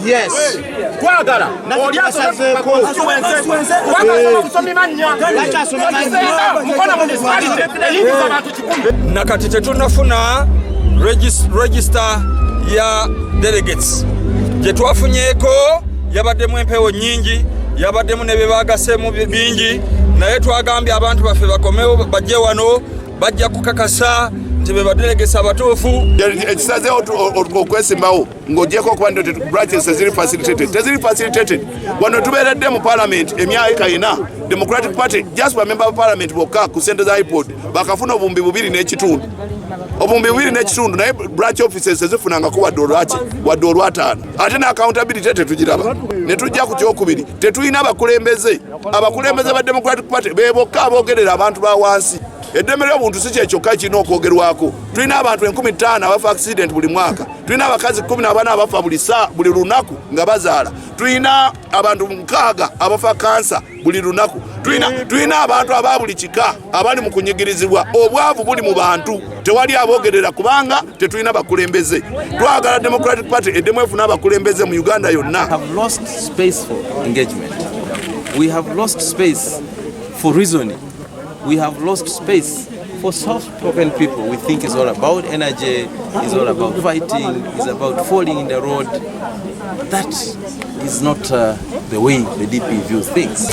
Yes. Nakati tetunafuna register ya delegates. Je twafunyeko yabaddemu empewo nyingi, yabaddemu ne bebagasemu bingi, naye twagambye abantu baffe bakomewo bajje wano bajja kukakasa nti be badelegates abatuufu. Ekisazeewo okwesimbawo ng'ogyeko okuba nti branches teziri facilitated. Wano tubeeredde mu parliament emyaka 4, Democratic Party just bamemba ba parliament bokka ku ssente za iPod bakafuna obumbi 2.5 naye branch offices tezifunangako wadde olw'ataano. Ate ne accountability tetugiraba. Ne tujja ku kyokubiri, tetulina abakulembeze ba Democratic Party bebokka aboogerera abantu ba wansi. Eddembe ly'obuntu si kyekyoka kirina okwogerwako. Tulina abantu 15,000 abafa accident buli mwaka. Tulina abakazi 14 abafa buli lunaku nga bazaala. Tulina abantu 6 abafa kansa buli lunaku. Tulina abantu aba buli kika abali mu kunyigirizibwa. Obwavu buli mu bantu. Tewali aboogerera kubanga tetulina bakulembeze. Twagala Democratic Party eddemu efuna abakulembeze mu Uganda yonna. We have lost space for engagement. We have lost space for reasoning. We have lost space for soft-spoken people. We think it's all about energy, it's all about fighting, it's about falling in the road. That is not the way the DP views things.